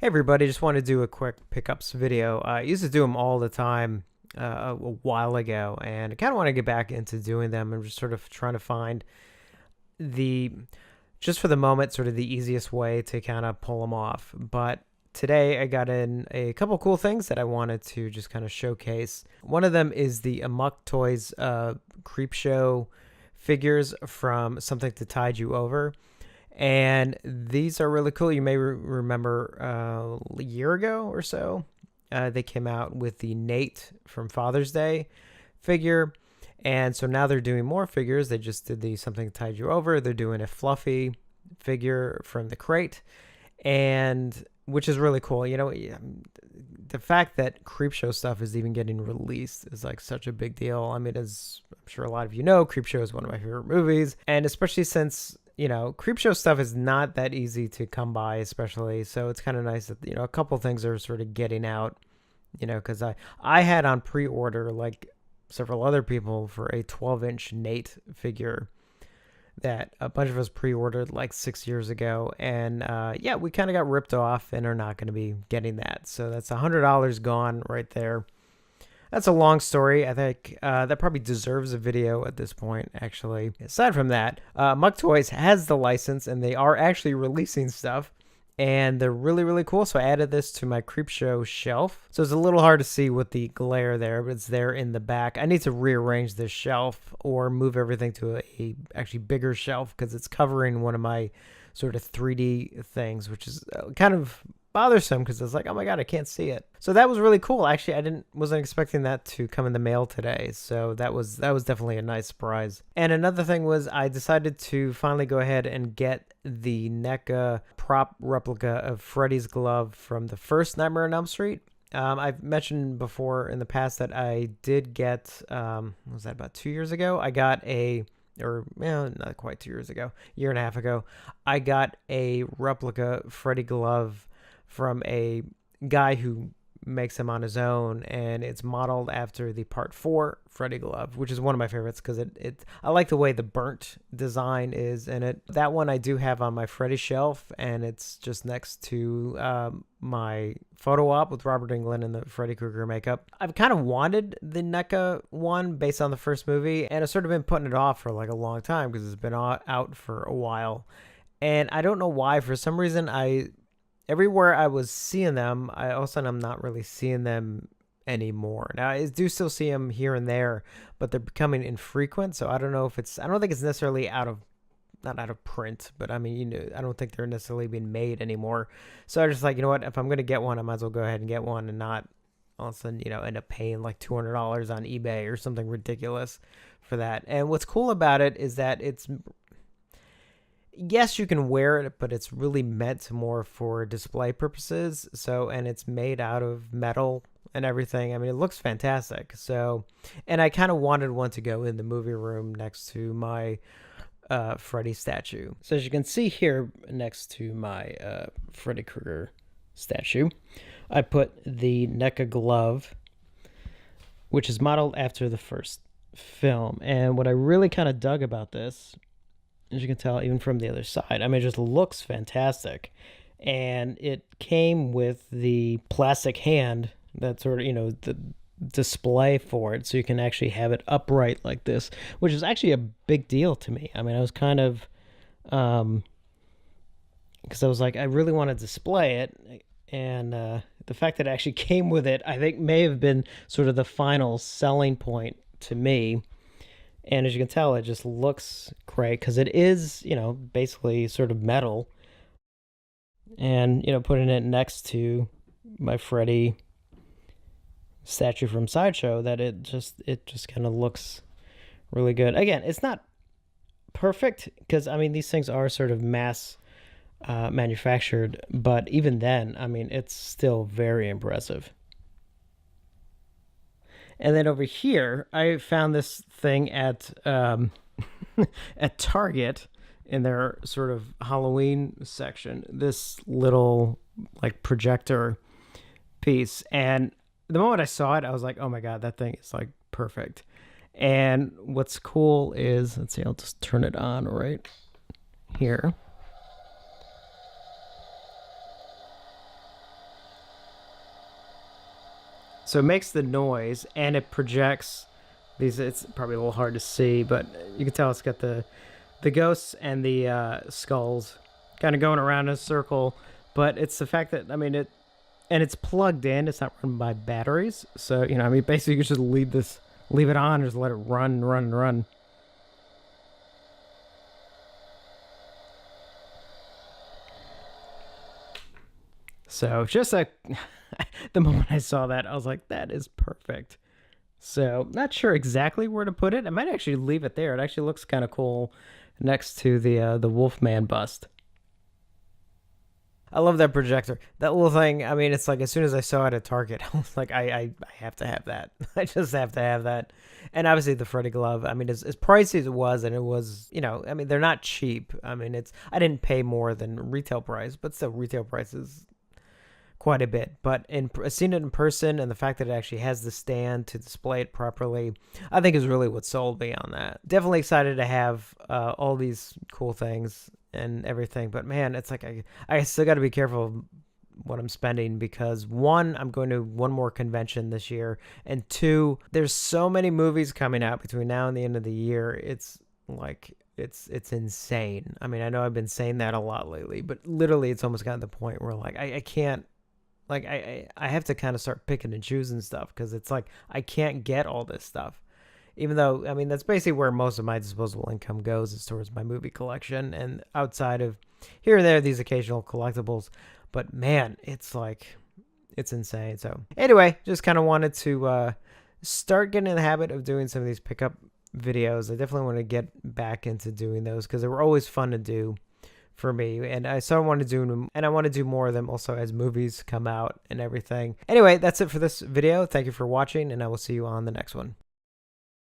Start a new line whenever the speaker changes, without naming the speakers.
Hey everybody, just want to do a quick pickups video. I used to do them all the time a while ago, and I kind of want to get back into doing them. I'm just sort of trying to find the, just for the moment, sort of the easiest way to kind of pull them off. But today I got in a couple cool things that I wanted to just kind of showcase. One of them is the Amok Toys Creepshow figures from Something to Tide You Over. And these are really cool. You may remember a year ago or so, they came out with the Nate from Father's Day figure. And so now they're doing more figures. They just did the Something Tied You Over. They're doing a fluffy figure from the crate, and which is really cool. You know, the fact that Creepshow stuff is even getting released is like such a big deal. I mean, as I'm sure a lot of you know, Creepshow is one of my favorite movies, and especially since Creepshow stuff is not that easy to come by, especially. So it's kind of nice that, a couple things are sort of getting out, because I had on pre-order, like several other people, for a 12-inch Nate figure that a bunch of us pre-ordered like 6 years ago. And yeah, we kind of got ripped off and are not going to be getting that. So that's $100 gone right there. That's a long story. I think that probably deserves a video at this point, actually. Aside from that, Muck Toys has the license, and they are actually releasing stuff, and they're really, really cool. So I added this to my Creepshow shelf. So it's a little hard to see with the glare there, but it's there in the back. I need to rearrange this shelf or move everything to a actually bigger shelf because it's covering one of my sort of 3D things, which is kind of bothersome because it's like, oh my god, I can't see it. So that was really cool. Actually, wasn't expecting that to come in the mail today. So that was definitely a nice surprise. And another thing was I decided to finally go ahead and get the NECA prop replica of Freddy's glove from the first Nightmare on Elm Street. I've mentioned before in the past that I did get, was that about 2 years ago? I got not quite 2 years ago, year and a half ago, I got a replica Freddy glove from a guy who makes them on his own, and it's modeled after the Part 4 Freddy glove, which is one of my favorites because I like the way the burnt design is in it. That one I do have on my Freddy shelf, and it's just next to my photo op with Robert Englund and the Freddy Krueger makeup. I've kind of wanted the NECA one based on the first movie, and I've sort of been putting it off for like a long time because it's been out for a while. And I don't know why. For some reason, everywhere I was seeing them, all of a sudden I'm not really seeing them anymore. Now, I do still see them here and there, but they're becoming infrequent. So I don't know if I don't think it's necessarily not out of print, but I mean, I don't think they're necessarily being made anymore. So I was just like, you know what, if I'm going to get one, I might as well go ahead and get one and not all of a sudden, end up paying like $200 on eBay or something ridiculous for that. And what's cool about it is that yes, you can wear it, but it's really meant more for display purposes. So, and it's made out of metal and everything. I mean, it looks fantastic. So, and I kind of wanted one to go in the movie room next to my Freddy statue. So as you can see here next to my Freddy Krueger statue, I put the NECA glove, which is modeled after the first film. And what I really kind of dug about this, as you can tell, even from the other side, I mean, it just looks fantastic. And it came with the plastic hand that sort of, the display for it. So you can actually have it upright like this, which is actually a big deal to me. I mean, I was kind of, because I was like, I really want to display it. And the fact that it actually came with it, I think may have been sort of the final selling point to me. And as you can tell, it just looks great because it is, basically sort of metal. And, putting it next to my Freddy statue from Sideshow, that it just kind of looks really good. Again, it's not perfect because, I mean, these things are sort of mass manufactured. But even then, I mean, it's still very impressive. And then over here, I found this thing at at Target in their sort of Halloween section. This little like projector piece, and the moment I saw it, I was like, "Oh my god, that thing is like perfect." And what's cool is, let's see, I'll just turn it on right here. So it makes the noise and it projects these. It's probably a little hard to see, but you can tell it's got the ghosts and the skulls kind of going around in a circle. But it's the fact that, I mean, it's plugged in. It's not run by batteries. So, you know, I mean, basically you can just leave it on, or just let it run. So just like the moment I saw that, I was like, that is perfect. So not sure exactly where to put it. I might actually leave it there. It actually looks kind of cool next to the Wolfman bust. I love that projector. That little thing, I mean, it's like as soon as I saw it at Target, I was like, I have to have that. I just have to have that. And obviously the Freddy glove, I mean, as pricey as it was, and it was, you know, I mean, they're not cheap. I mean, I didn't pay more than retail price, but still retail price is quite a bit. But seeing it in person, and the fact that it actually has the stand to display it properly, I think is really what sold me on that. Definitely excited to have all these cool things and everything, but man, it's like I still got to be careful of what I'm spending, because one, I'm going to one more convention this year, and two, there's so many movies coming out between now and the end of the year. It's like it's insane. I mean, I know I've been saying that a lot lately, but literally it's almost gotten to the point where like I can't, like I have to kind of start picking and choosing stuff, because it's like I can't get all this stuff. Even though, I mean, that's basically where most of my disposable income goes, is towards my movie collection, and outside of here and there, these occasional collectibles. But man, it's like, it's insane. So anyway, just kind of wanted to start getting in the habit of doing some of these pickup videos. I definitely want to get back into doing those, because they were always fun to do for me, and I started wanting to do them, and I want to do more of them also as movies come out and everything. Anyway, that's it for this video. Thank you for watching, and I will see you on the next one.